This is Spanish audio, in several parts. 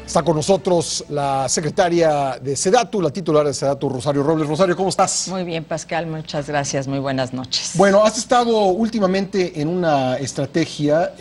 Está con nosotros la secretaria de SEDATU, la titular de SEDATU, Rosario Robles. Rosario, ¿cómo estás? Muy bien, Pascal, muchas gracias, muy buenas noches. Bueno, has estado últimamente en una estrategia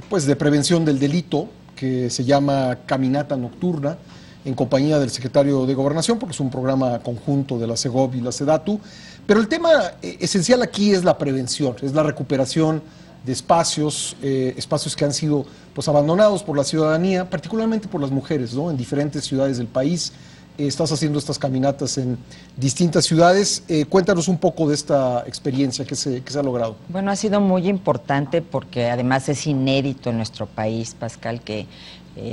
pues de prevención del delito que se llama Caminata Nocturna, en compañía del secretario de Gobernación, porque es un programa conjunto de la SEGOV y la SEDATU. Pero el tema esencial aquí es la prevención, es la recuperación de espacios que han sido pues abandonados por la ciudadanía, particularmente por las mujeres, ¿no? En diferentes ciudades del país. Estás haciendo estas caminatas en distintas ciudades. Cuéntanos un poco de esta experiencia que se ha logrado. Bueno, ha sido muy importante porque además es inédito en nuestro país, Pascal, que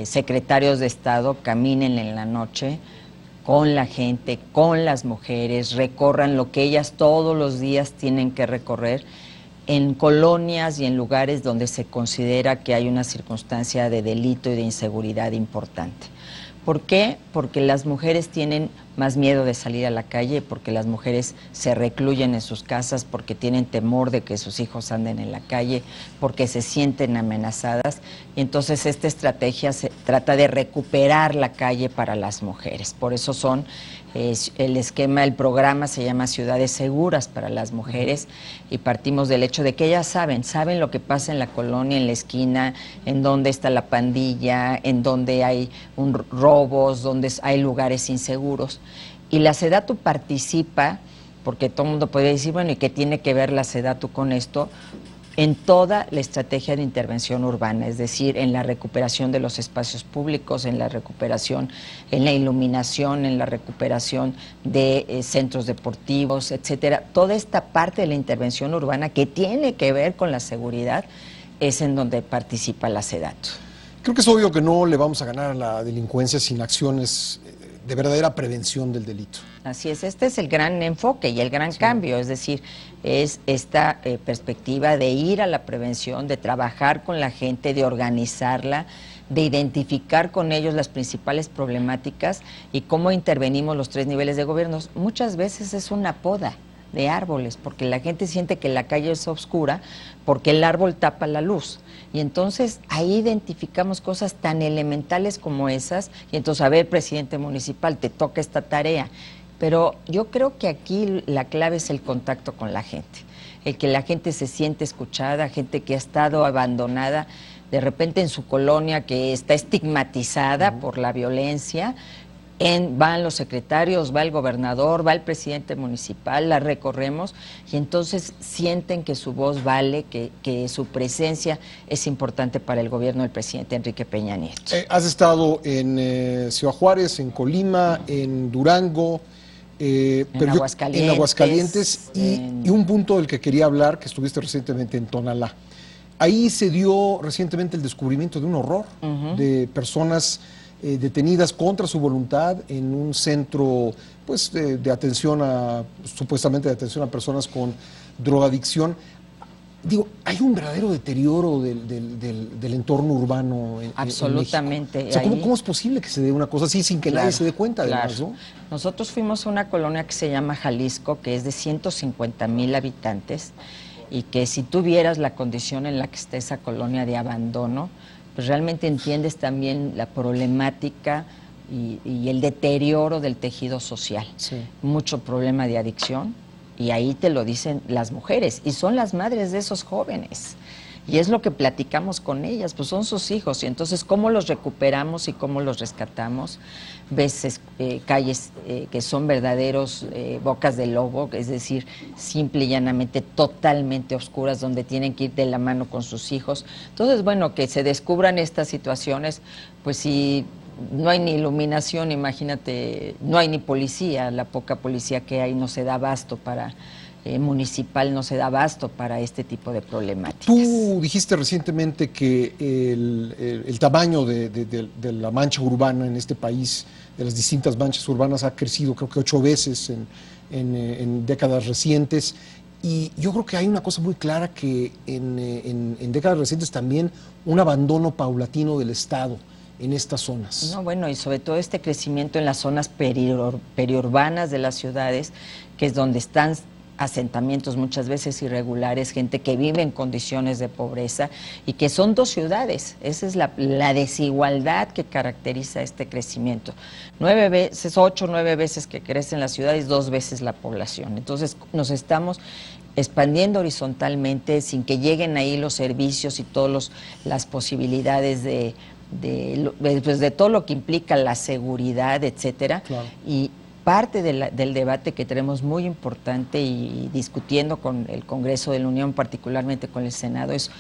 secretarios de Estado caminen en la noche con la gente, con las mujeres, recorran lo que ellas todos los días tienen que recorrer en colonias y en lugares donde se considera que hay una circunstancia de delito y de inseguridad importante. ¿Por qué? Porque las mujeres tienen más miedo de salir a la calle, porque las mujeres se recluyen en sus casas, porque tienen temor de que sus hijos anden en la calle, porque se sienten amenazadas. Y entonces esta estrategia se trata de recuperar la calle para las mujeres. Por eso el esquema, el programa se llama Ciudades Seguras para las Mujeres, y partimos del hecho de que ellas saben lo que pasa en la colonia, en la esquina, en donde está la pandilla, en donde hay robos, donde hay lugares inseguros. Y la SEDATU participa, porque todo el mundo podría decir, bueno, ¿y qué tiene que ver la SEDATU con esto? En toda la estrategia de intervención urbana, es decir, en la recuperación de los espacios públicos, en la recuperación, en la iluminación, en la recuperación de centros deportivos, etcétera. Toda esta parte de la intervención urbana que tiene que ver con la seguridad es en donde participa la SEDATU. Creo que es obvio que no le vamos a ganar a la delincuencia sin acciones de verdadera prevención del delito. Así es, este es el gran enfoque y el gran cambio, es decir, es esta perspectiva de ir a la prevención, de trabajar con la gente, de organizarla, de identificar con ellos las principales problemáticas y cómo intervenimos los 3 niveles de gobierno. Muchas veces es una poda de árboles, porque la gente siente que la calle es oscura porque el árbol tapa la luz. Y entonces ahí identificamos cosas tan elementales como esas, y entonces, a ver, presidente municipal, te toca esta tarea. Pero yo creo que aquí la clave es el contacto con la gente, el que la gente se siente escuchada, gente que ha estado abandonada de repente en su colonia, que está estigmatizada por la violencia. Van los secretarios, va el gobernador, va el presidente municipal, la recorremos y entonces sienten que su voz vale, que su presencia es importante para el gobierno del presidente Enrique Peña Nieto. Has estado en Ciudad Juárez, en Colima, en Durango, en Aguascalientes y un punto del que quería hablar, que estuviste recientemente en Tonalá. Ahí se dio recientemente el descubrimiento de un horror de personas detenidas contra su voluntad en un centro pues de atención supuestamente de atención a personas con drogadicción. Digo, hay un verdadero deterioro del entorno urbano absolutamente. En México. O sea, ¿cómo es posible que se dé una cosa así sin que nadie se dé cuenta, además, ¿no? Nosotros fuimos a una colonia que se llama Jalisco, que es de 150,000 habitantes, y que si tú vieras la condición en la que está esa colonia de abandono, pues realmente entiendes también la problemática y el deterioro del tejido social. Sí. Mucho problema de adicción, y ahí te lo dicen las mujeres, y son las madres de esos jóvenes. Y es lo que platicamos con ellas, pues son sus hijos, y entonces cómo los recuperamos y cómo los rescatamos. Ves calles que son verdaderos bocas de lobo, es decir, simple y llanamente totalmente oscuras, donde tienen que ir de la mano con sus hijos. Entonces, bueno, que se descubran estas situaciones, pues si no hay ni iluminación, imagínate, no hay ni policía, la poca policía que hay no se da abasto para... municipal no se da abasto para este tipo de problemáticas. Tú dijiste recientemente que el tamaño de la mancha urbana en este país, de las distintas manchas urbanas, ha crecido creo que 8 veces en décadas recientes. Y yo creo que hay una cosa muy clara, que en décadas recientes también un abandono paulatino del Estado en estas zonas. No, bueno, y sobre todo este crecimiento en las zonas periurbanas de las ciudades, que es donde están asentamientos muchas veces irregulares, gente que vive en condiciones de pobreza y que son 2 ciudades. Esa es la desigualdad que caracteriza este crecimiento. 9 veces, 8 o 9 veces que crecen las ciudades, 2 veces la población. Entonces nos estamos expandiendo horizontalmente sin que lleguen ahí los servicios y todas las posibilidades de todo lo que implica la seguridad, etcétera. Claro. Y parte del debate que tenemos muy importante y discutiendo con el Congreso de la Unión, particularmente con el Senado, es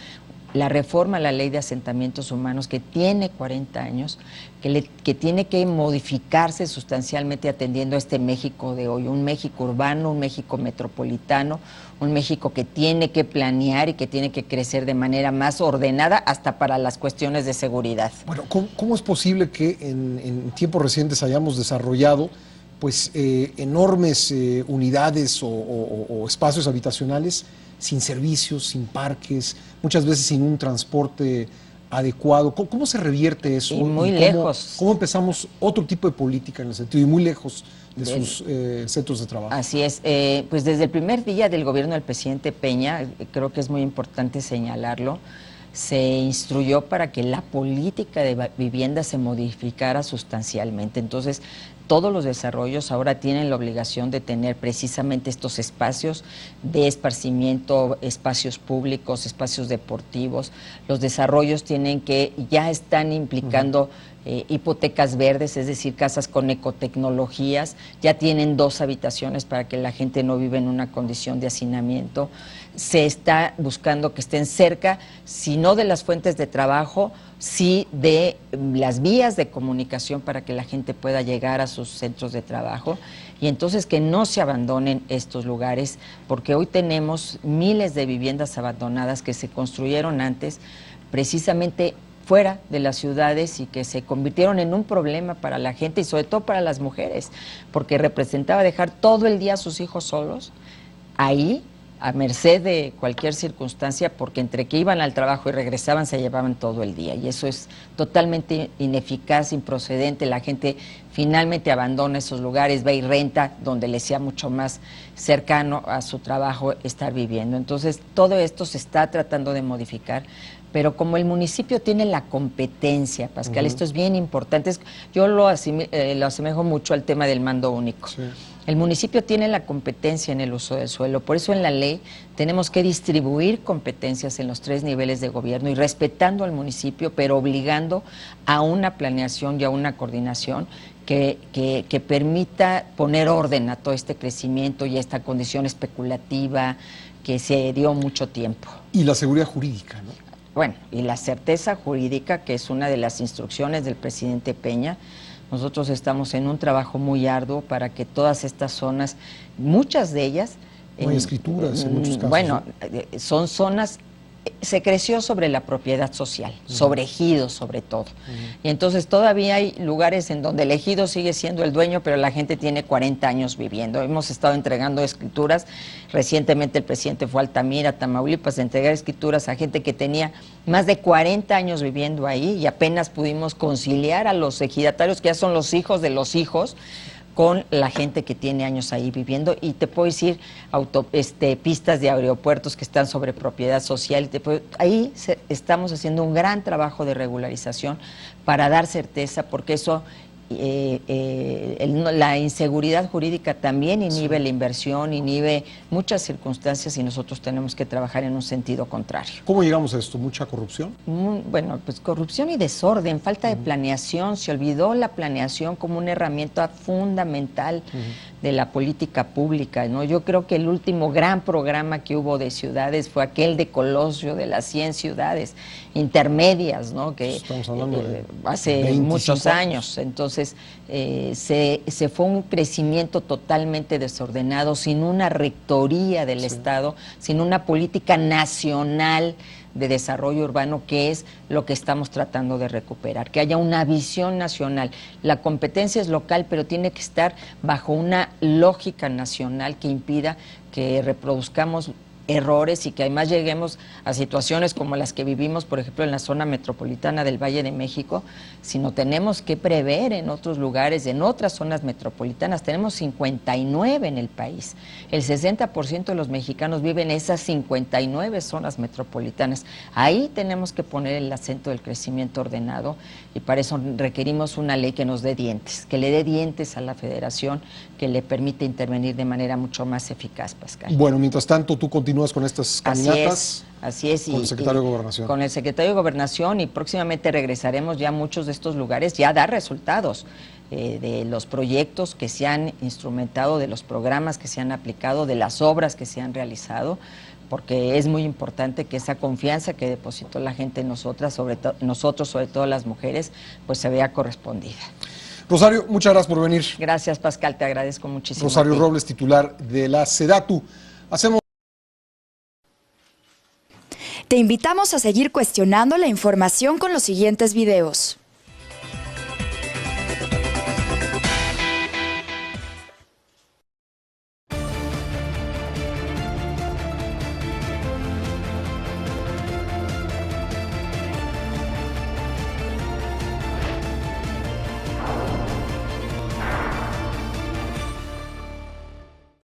la reforma a la Ley de Asentamientos Humanos, que tiene 40 años, que tiene que modificarse sustancialmente atendiendo a este México de hoy, un México urbano, un México metropolitano, un México que tiene que planear y que tiene que crecer de manera más ordenada hasta para las cuestiones de seguridad. Bueno, ¿cómo es posible que en tiempos recientes hayamos desarrollado pues enormes unidades o espacios habitacionales sin servicios, sin parques, muchas veces sin un transporte adecuado? ¿Cómo se revierte eso? Y muy lejos. ¿Cómo empezamos otro tipo de política en el sentido y muy lejos de sus centros de trabajo? Así es. Pues desde el primer día del gobierno del presidente Peña, creo que es muy importante señalarlo, se instruyó para que la política de vivienda se modificara sustancialmente. Entonces, todos los desarrollos ahora tienen la obligación de tener precisamente estos espacios de esparcimiento, espacios públicos, espacios deportivos. Los desarrollos ya están implicando hipotecas verdes, es decir, casas con ecotecnologías, ya tienen 2 habitaciones para que la gente no viva en una condición de hacinamiento. Se está buscando que estén cerca, si no de las fuentes de trabajo, sí de las vías de comunicación para que la gente pueda llegar a sus centros de trabajo, y entonces que no se abandonen estos lugares, porque hoy tenemos miles de viviendas abandonadas que se construyeron antes precisamente fuera de las ciudades y que se convirtieron en un problema para la gente y sobre todo para las mujeres, porque representaba dejar todo el día a sus hijos solos ahí, a merced de cualquier circunstancia, porque entre que iban al trabajo y regresaban se llevaban todo el día, y eso es totalmente ineficaz, improcedente. La gente finalmente abandona esos lugares, va y renta donde les sea mucho más cercano a su trabajo estar viviendo. Entonces todo esto se está tratando de modificar, pero como el municipio tiene la competencia, Pascal, esto es bien importante, yo lo asemejo mucho al tema del mando único. Sí. El municipio tiene la competencia en el uso del suelo, por eso en la ley tenemos que distribuir competencias en los 3 niveles de gobierno y respetando al municipio, pero obligando a una planeación y a una coordinación que permita poner orden a todo este crecimiento y a esta condición especulativa que se dio mucho tiempo. Y la seguridad jurídica, ¿no? Bueno, y la certeza jurídica, que es una de las instrucciones del presidente Peña. Nosotros estamos en un trabajo muy arduo para que todas estas zonas, muchas de ellas... No hay escrituras en muchos casos. Bueno, son zonas... Se creció sobre la propiedad social, sobre ejidos sobre todo. Y entonces todavía hay lugares en donde el ejido sigue siendo el dueño, pero la gente tiene 40 años viviendo. Hemos estado entregando escrituras. Recientemente el presidente fue a Altamira, Tamaulipas, a entregar escrituras a gente que tenía más de 40 años viviendo ahí, y apenas pudimos conciliar a los ejidatarios, que ya son los hijos de los hijos, con la gente que tiene años ahí viviendo. Y te puedo decir pistas de aeropuertos que están sobre propiedad social. Estamos haciendo un gran trabajo de regularización para dar certeza, porque eso la inseguridad jurídica también inhibe la inversión, inhibe muchas circunstancias, y nosotros tenemos que trabajar en un sentido contrario. ¿Cómo llegamos a esto? ¿Mucha corrupción? Bueno, pues corrupción y desorden, falta de planeación. Se olvidó la planeación como una herramienta fundamental de la política pública, ¿no? Yo creo que el último gran programa que hubo de ciudades fue aquel de Colosio, de las 100 ciudades intermedias, ¿no? Que estamos hablando de hace muchos años. Entonces se fue un crecimiento totalmente desordenado, sin una rectoría del Estado, sin una política nacional de desarrollo urbano, que es lo que estamos tratando de recuperar, que haya una visión nacional. La competencia es local, pero tiene que estar bajo una lógica nacional que impida que reproduzcamos errores y que además lleguemos a situaciones como las que vivimos, por ejemplo, en la zona metropolitana del Valle de México, sino tenemos que prever en otros lugares, en otras zonas metropolitanas. Tenemos 59 en el país. El 60% de los mexicanos viven en esas 59 zonas metropolitanas. Ahí tenemos que poner el acento del crecimiento ordenado y para eso requerimos una ley que nos dé dientes, que le dé dientes a la Federación, que le permite intervenir de manera mucho más eficaz, Pascal. Bueno, mientras tanto, tú continúas con estas caminatas. Así es. Con el secretario de Gobernación. Con el secretario de Gobernación, y próximamente regresaremos ya a muchos de estos lugares, ya da resultados de los proyectos que se han instrumentado, de los programas que se han aplicado, de las obras que se han realizado, porque es muy importante que esa confianza que depositó la gente en nosotros, sobre todo las mujeres, pues se vea correspondida. Rosario, muchas gracias por venir. Gracias, Pascal, te agradezco muchísimo. Rosario Robles, titular de la SEDATU. Te invitamos a seguir cuestionando la información con los siguientes videos.